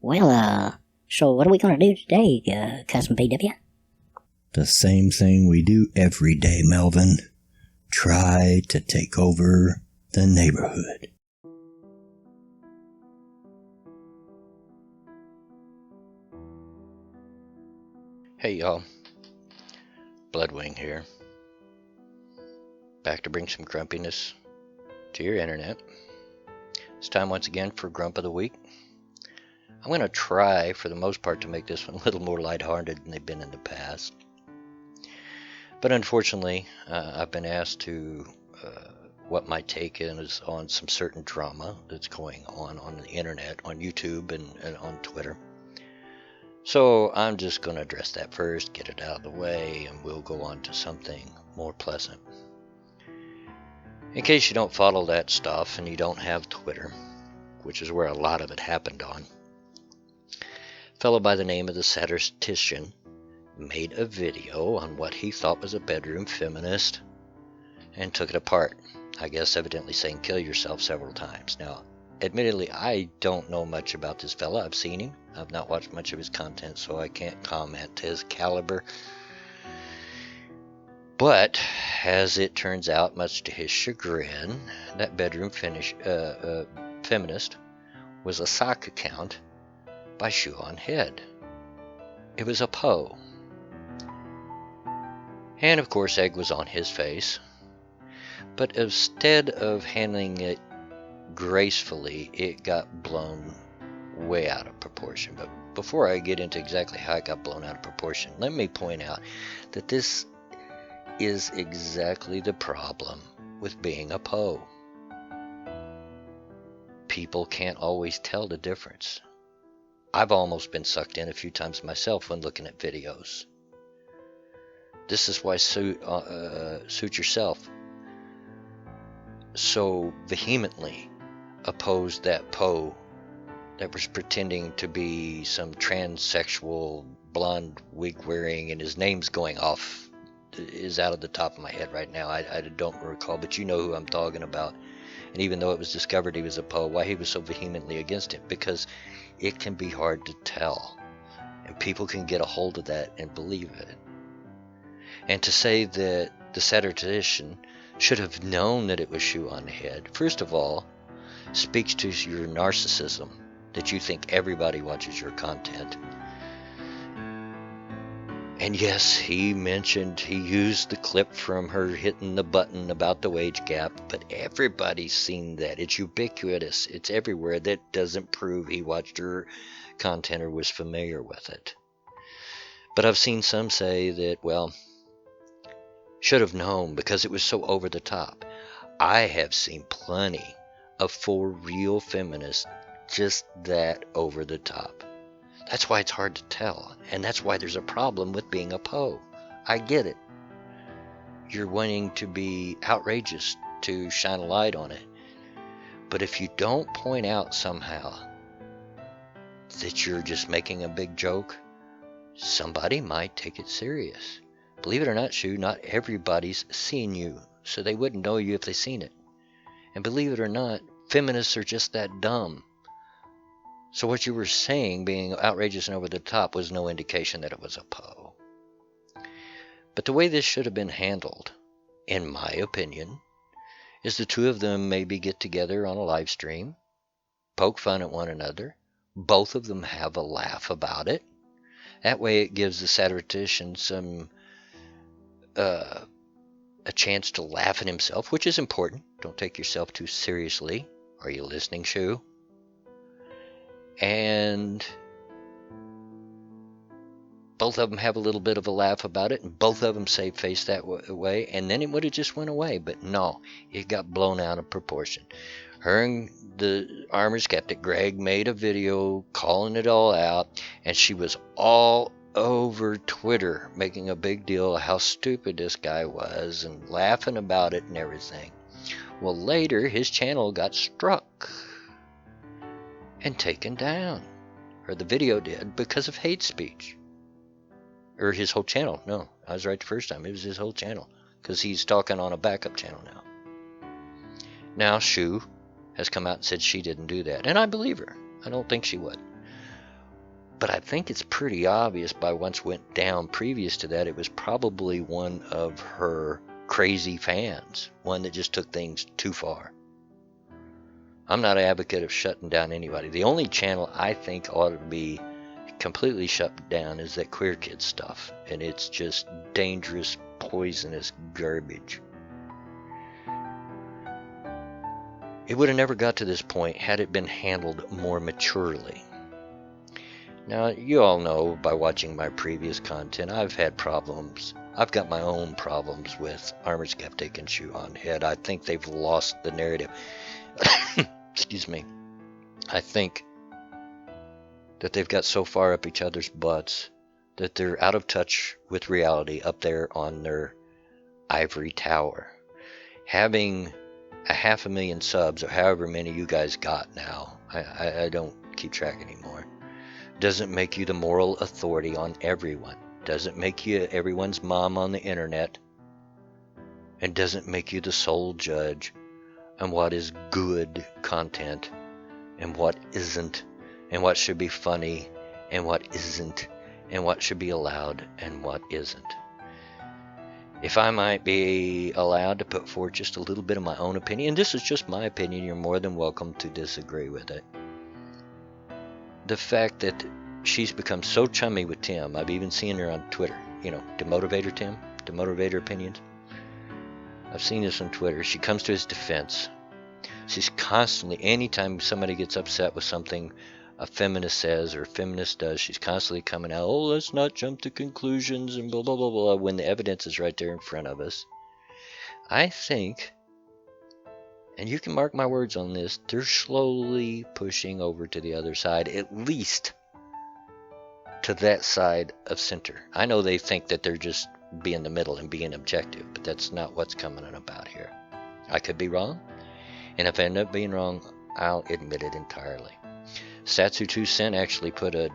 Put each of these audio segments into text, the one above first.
Well, so what are we gonna do today, Cousin PW? The same thing we do every day, Melvin. Try to take over the neighborhood. Hey y'all, Bloodwing here. Back to bring some grumpiness to your internet. It's time once again for Grump of the Week. I'm going to try, for the most part, to make this one a little more lighthearted than they've been in the past. But unfortunately, I've been asked to what my take is on some certain drama that's going on the internet, on YouTube and on Twitter. So I'm just going to address that first, get it out of the way, and we'll go on to something more pleasant. In case you don't follow that stuff and you don't have Twitter, which is where a lot of it happened on, a fellow by the name of the Satiristician made a video on what he thought was a bedroom feminist and took it apart. I guess evidently saying kill yourself several times. Now, admittedly, I don't know much about this fella. I've seen him. I've not watched much of his content, so I can't comment to his caliber. But, as it turns out, much to his chagrin, that bedroom feminist was a sock account by Shoe on Head. It was a Poe. And, of course, egg was on his face. But instead of handling it gracefully, it got blown way out of proportion. But before I get into exactly how it got blown out of proportion, let me point out that this is exactly the problem with being a Poe. People can't always tell the difference. I've almost been sucked in a few times myself when looking at videos. This is why Suit Yourself so vehemently opposed that Poe that was pretending to be some transsexual blonde wig wearing, and his name's going off, is out of the top of my head right now. I don't recall, but you know who I'm talking about. And even though it was discovered he was a Poe, why he was so vehemently against it, because it can be hard to tell, and people can get a hold of that and believe it. And to say that the satirician should have known that it was Shoe on the Head, first of all, speaks to your narcissism, that you think everybody watches your content. And yes, he used the clip from her hitting the button about the wage gap, but everybody's seen that. It's ubiquitous. It's everywhere. That doesn't prove he watched her content or was familiar with it. But I've seen some say that, well, should have known because it was so over the top. I have seen plenty of for real feminists just that over the top. That's why it's hard to tell, and that's why there's a problem with being a Poe. I get it. You're wanting to be outrageous, to shine a light on it. But if you don't point out somehow that you're just making a big joke, somebody might take it serious. Believe it or not, Shu, not everybody's seen you, so they wouldn't know you if they seen it. And believe it or not, feminists are just that dumb. So what you were saying, being outrageous and over the top, was no indication that it was a Poe. But the way this should have been handled, in my opinion, is the two of them maybe get together on a live stream, poke fun at one another, both of them have a laugh about it. That way it gives the satirician some a chance to laugh at himself, which is important. Don't take yourself too seriously. Are you listening, Shu? And both of them have a little bit of a laugh about it, and both of them save face that way, and then it would have just went away. But no, it got blown out of proportion. Her and the Armor Skeptic, Greg, made a video calling it all out, and she was all over Twitter making a big deal of how stupid this guy was and laughing about it and everything. Well, later his channel got struck and taken down, or the video did, because of hate speech. Or his whole channel. No, I was right the first time. It was his whole channel, because he's talking on a backup channel now. Now Shu has come out and said she didn't do that, and I believe her. I don't think she would. But I think it's pretty obvious by what's went down previous to that, it was probably one of her crazy fans, one that just took things too far. I'm not an advocate of shutting down anybody. The only channel I think ought to be completely shut down is that Queer Kid stuff, and it's just dangerous, poisonous garbage. It would have never got to this point had it been handled more maturely. Now, you all know by watching my previous content, I've had problems. I've got my own problems with Armored Skeptic and Shoe on Head. I think they've lost the narrative. Excuse me. I think that they've got so far up each other's butts that they're out of touch with reality up there on their ivory tower. Having a 500,000 subs, or however many you guys got now, I don't keep track anymore, doesn't make you the moral authority on everyone. Doesn't make you everyone's mom on the internet. And doesn't make you the sole judge on what is good content and what isn't, and what should be funny and what isn't, and what should be allowed and what isn't. If I might be allowed to put forth just a little bit of my own opinion, and this is just my opinion, you're more than welcome to disagree with it. The fact that she's become so chummy with Tim, I've even seen her on Twitter, Demotivator Tim, Demotivator Opinions. I've seen this on Twitter. She comes to his defense. She's constantly, anytime somebody gets upset with something a feminist says or a feminist does, she's constantly coming out, oh, let's not jump to conclusions and blah, blah, blah, blah, when the evidence is right there in front of us. I think, and you can mark my words on this, they're slowly pushing over to the other side, at least to that side of center. I know they think that they're just being the middle and being objective, but that's not what's coming about here. I could be wrong, and if I end up being wrong, I'll admit it entirely. Satsu2Cent actually put a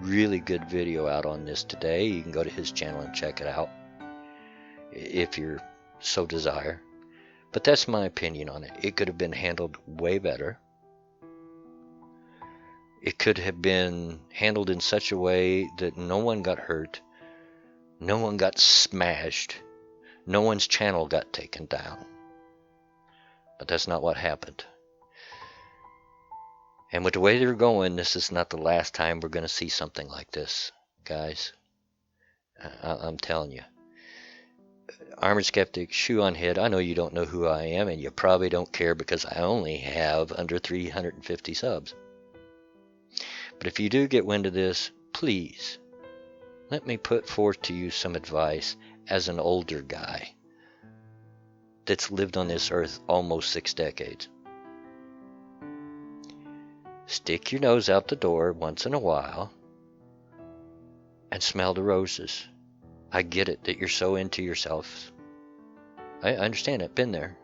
really good video out on this today. You can go to his channel and check it out if you're so desire. But that's my opinion on it. It could have been handled way better. It could have been handled in such a way that no one got hurt, no one got smashed, no one's channel got taken down. But that's not what happened. And with the way they're going, this is not the last time we're going to see something like this, guys. I'm telling you. Armored Skeptic, Shoe on Head, I know you don't know who I am, and you probably don't care because I only have under 350 subs. But if you do get wind of this, please, let me put forth to you some advice as an older guy that's lived on this earth almost 6 decades. Stick your nose out the door once in a while and smell the roses. I get it that you're so into yourself. I understand it, been there.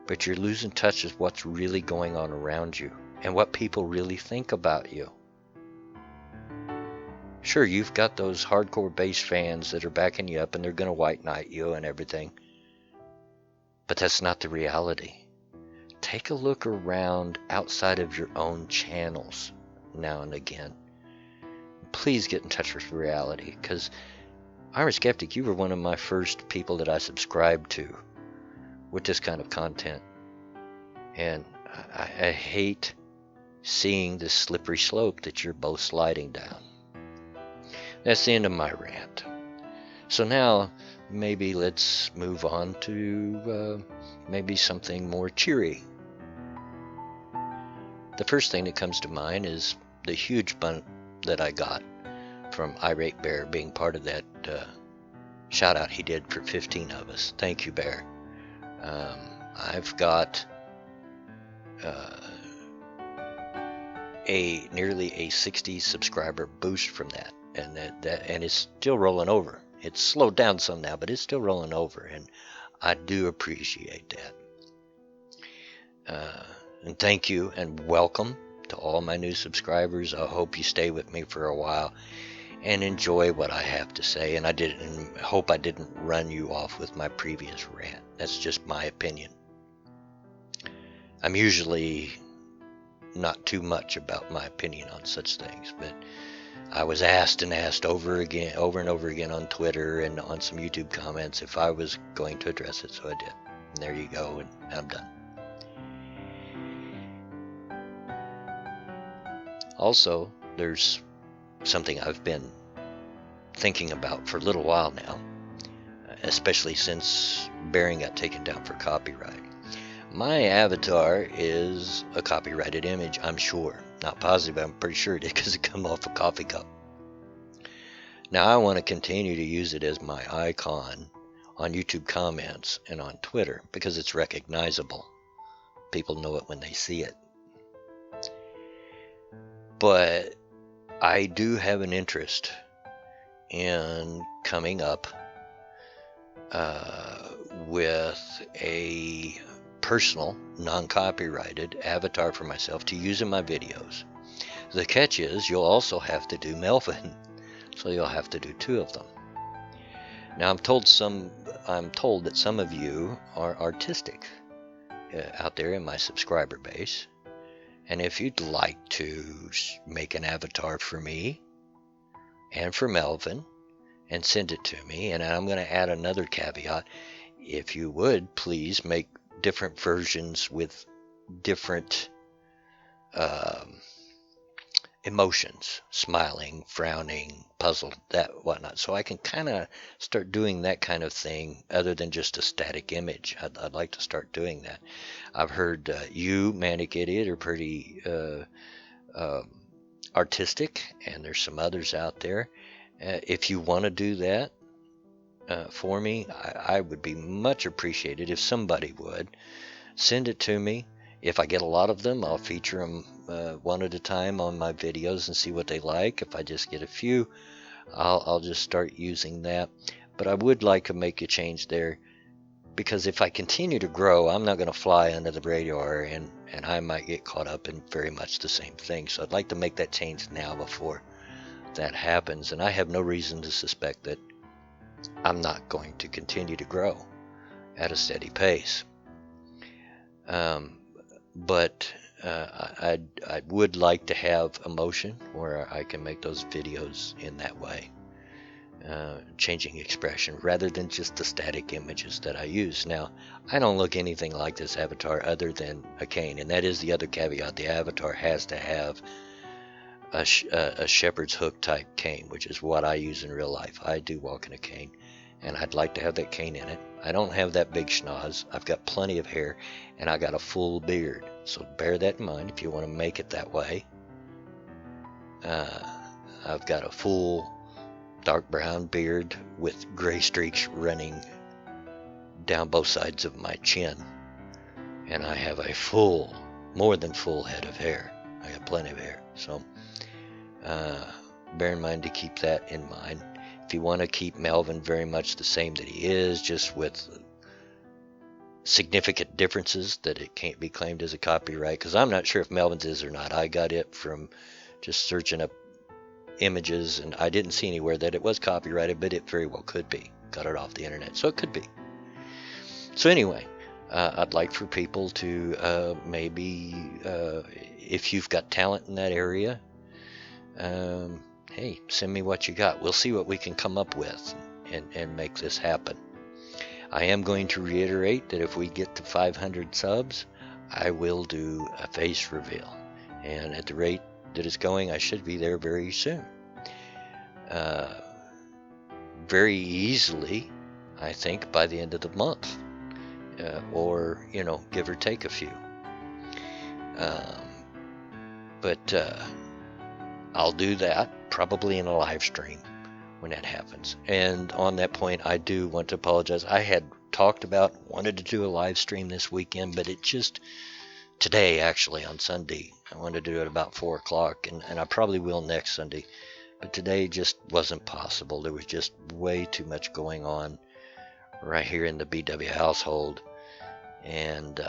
But you're losing touch with what's really going on around you and what people really think about you. Sure, you've got those hardcore bass fans that are backing you up and they're going to white knight you and everything. But that's not the reality. Take a look around outside of your own channels now and again. Please get in touch with reality, because Armored Skeptic, you were one of my first people that I subscribed to with this kind of content. And I hate seeing this slippery slope that you're both sliding down. That's the end of my rant. So now, maybe let's move on to maybe something more cheery. The first thing that comes to mind is the huge bump that I got from Irate Bear being part of that shout out he did for 15 of us. Thank you, Bear. I've got nearly a 60 subscriber boost from that, and it's still rolling over. It's slowed down some now, but it's still rolling over, and I do appreciate that. And thank you and welcome to all my new subscribers. I hope you stay with me for a while and enjoy what I have to say. And I hope I didn't run you off with my previous rant. That's just my opinion. I'm usually not too much about my opinion on such things, but I was asked and asked over and over again on Twitter and on some YouTube comments if I was going to address it, so I did. And there you go, and I'm done. Also, there's something I've been thinking about for a little while now, especially since Bearing got taken down for copyright. My avatar is a copyrighted image, I'm sure. Not positive, but I'm pretty sure it is because it come off a coffee cup. Now I want to continue to use it as my icon on YouTube comments and on Twitter because it's recognizable. People know it when they see it. But I do have an interest in coming up with a personal, non-copyrighted avatar for myself to use in my videos. The catch is you'll also have to do Melvin, so you'll have to do 2 of them. Now I'm told that some of you are artistic out there in my subscriber base, and if you'd like to make an avatar for me and for Melvin and send it to me, and I'm going to add another caveat, if you would please make different versions with different emotions, smiling, frowning, puzzled, that whatnot, so I can kind of start doing that kind of thing other than just a static image. I'd like to start doing that. I've heard you, Manic Idiot, are pretty artistic, and there's some others out there. If you want to do that for me, I would be much appreciated if somebody would send it to me. If I get a lot of them, I'll feature them one at a time on my videos and see what they like. If I just get a few, I'll just start using that. But I would like to make a change there, because if I continue to grow, I'm not going to fly under the radar, and I might get caught up in very much the same thing. So I'd like to make that change now before that happens. And I have no reason to suspect that I'm not going to continue to grow at a steady pace. But I would like to have emotion where I can make those videos in that way, changing expression rather than just the static images that I use. Now, I don't look anything like this avatar other than a cane, and that is the other caveat. The avatar has to have a shepherd's hook type cane, which is what I use in real life. I do walk in a cane, and I'd like to have that cane in it. I don't have that big schnoz. I've got plenty of hair, and I got a full beard. So bear that in mind if you want to make it that way. I've got a full dark brown beard with gray streaks running down both sides of my chin. And I have a full, more than full head of hair. I got plenty of hair. So bear in mind to keep that in mind. If you want to keep Melvin very much the same that he is, just with significant differences that it can't be claimed as a copyright, because I'm not sure if Melvin's is or not. I got it from just searching up images, and I didn't see anywhere that it was copyrighted, but it very well could be. Got it off the internet, so it could be. So anyway, I'd like for people to maybe, if you've got talent in that area, hey, send me what you got. We'll see what we can come up with and make this happen. I am going to reiterate that if we get to 500 subs, I will do a face reveal. And at the rate that it's going, I should be there very soon. Very easily, I think, by the end of the month. Or, give or take a few. But I'll do that probably in a live stream when that happens. And on that point, I do want to apologize. I had wanted to do a live stream this weekend, but it just, today actually, on Sunday, I wanted to do it about 4 o'clock, and I probably will next Sunday. But today just wasn't possible. There was just way too much going on right here in the BW household, and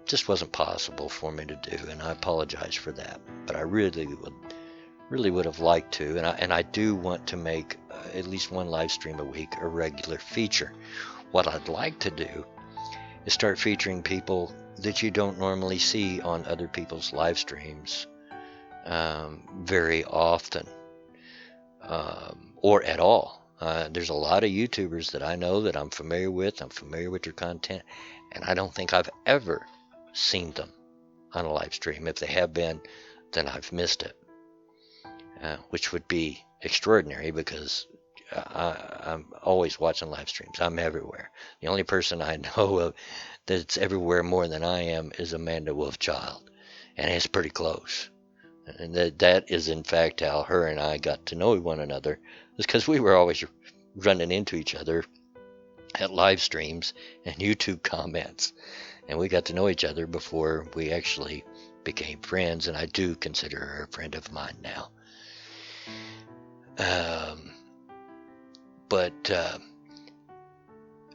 just wasn't possible for me to do, and I apologize for that. But I really would have liked to, and I do want to make at least one live stream a week a regular feature. What I'd like to do is start featuring people that you don't normally see on other people's live streams very often, or at all. There's a lot of YouTubers that I know that I'm familiar with. I'm familiar with their content, and I don't think I've ever seen them on a live stream. If they have been, then I've missed it, which would be extraordinary because I'm always watching live streams. I'm everywhere. The only person I know of that's everywhere more than I am is Amanda Wolfchild, and it's pretty close. And that is in fact how her and I got to know one another, is because we were always running into each other at live streams and YouTube comments, and we got to know each other before we actually became friends, and I do consider her a friend of mine now. But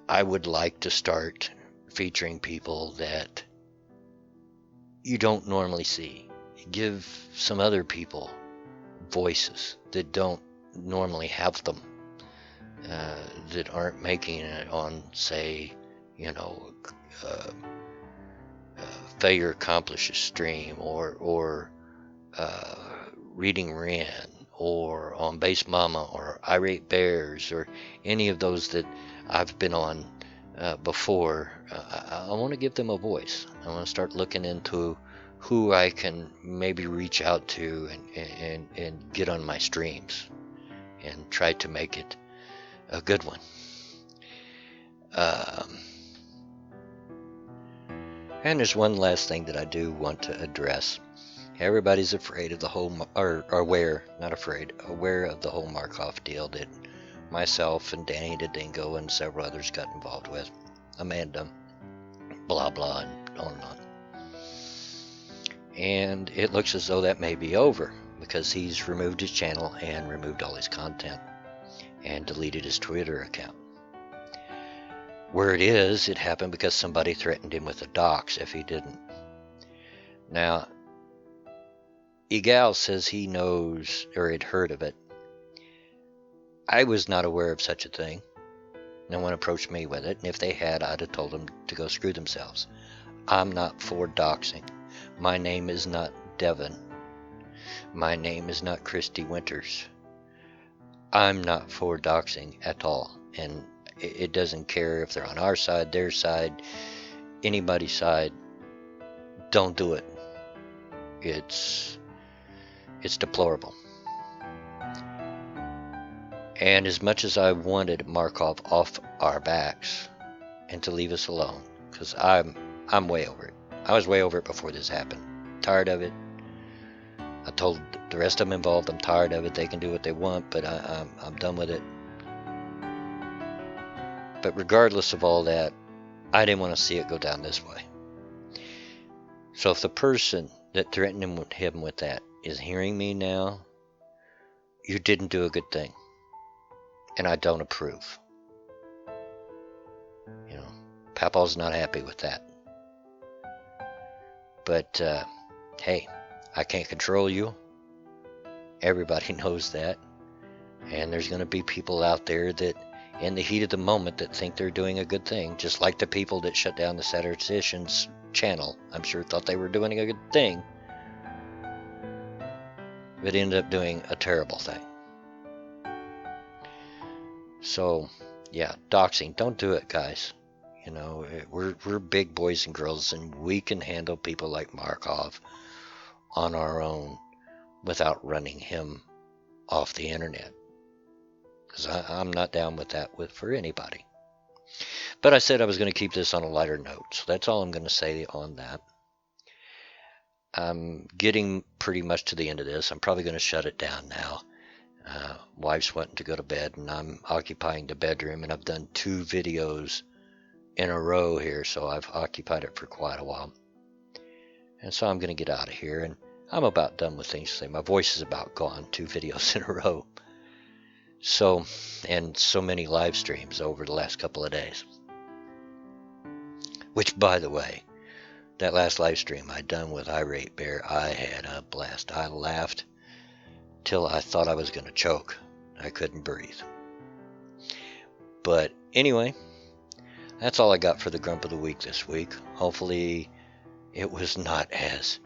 I would like to start featuring people that you don't normally see. Give some other people voices that don't normally have them, that aren't making it on, say, Failure Accomplishes stream, or Reading Ren, or on Base Mama, or Irate Bears, or any of those that I've been on before. I want to give them a voice. I want to start looking into who I can maybe reach out to and get on my streams and try to make it a good one. And there's one last thing that I do want to address. Everybody's afraid of the whole, or aware of the whole Markov deal that myself and Danny the Dingo and several others got involved with. Amanda, blah blah, and on and on. And it looks as though that may be over, because he's removed his channel and removed all his content and deleted his Twitter account. Where it is, it happened because somebody threatened him with a dox if he didn't. Now, Egal says he knows, or had heard of it. I was not aware of such a thing. No one approached me with it, and if they had, I'd have told them to go screw themselves. I'm not for doxing. My name is not Devin. My name is not Christy Winters. I'm not for doxing at all, and it doesn't care if they're on our side, their side, anybody's side. Don't do it. It's deplorable. And as much as I wanted Markov off our backs and to leave us alone, because I'm way over it. I was way over it before this happened. Tired of it. I told the rest of them involved I'm tired of it. They can do what they want, but I'm done with it. But regardless of all that, I didn't want to see it go down this way. So if the person that threatened him with that is hearing me now, you didn't do a good thing. And I don't approve. Papaw's not happy with that. But, hey, I can't control you. Everybody knows that. And there's going to be people out there that, in the heat of the moment, that think they're doing a good thing. Just like the people that shut down the Satirician's channel. I'm sure thought they were doing a good thing. But ended up doing a terrible thing. So, yeah, doxing. Don't do it, guys. We're big boys and girls, and we can handle people like Markov on our own without running him off the internet. Because I'm not down with that for anybody. But I said I was going to keep this on a lighter note, so that's all I'm going to say on that. I'm getting pretty much to the end of this. I'm probably going to shut it down now. Wife's wanting to go to bed, and I'm occupying the bedroom, and I've done 2 videos in a row here, so I've occupied it for quite a while. And so I'm going to get out of here, and I'm about done with things today. My voice is about gone. 2 videos in a row. So, and so many live streams over the last couple of days. Which, by the way, that last live stream I done with Irate Bear, I had a blast. I laughed till I thought I was going to choke. I couldn't breathe. But anyway, that's all I got for the Grump of the Week this week. Hopefully it was not as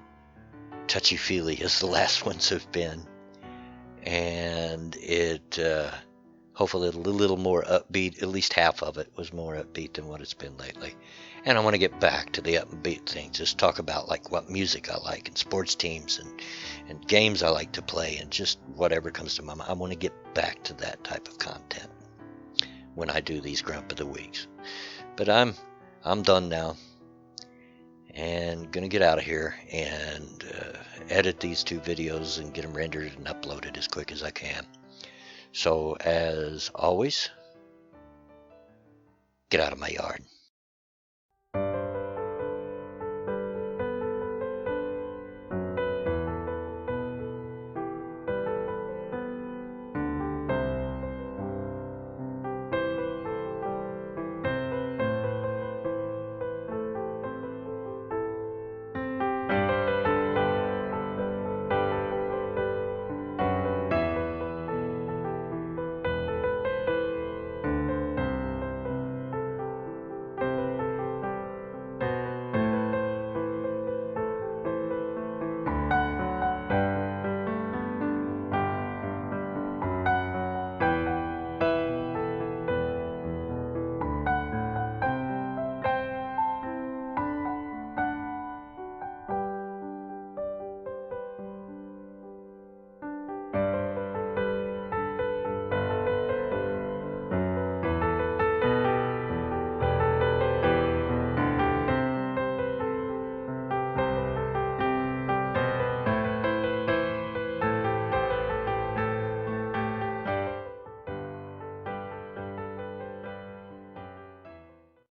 touchy-feely as the last ones have been. And it, hopefully a little more upbeat. At least half of it was more upbeat than what it's been lately. And I want to get back to the upbeat things. Just talk about like what music I like and sports teams and games I like to play and just whatever comes to my mind. I want to get back to that type of content when I do these Grump of the Weeks. But I'm done now and gonna get out of here and edit these 2 videos and get them rendered and uploaded as quick as I can. So as always, get out of my yard.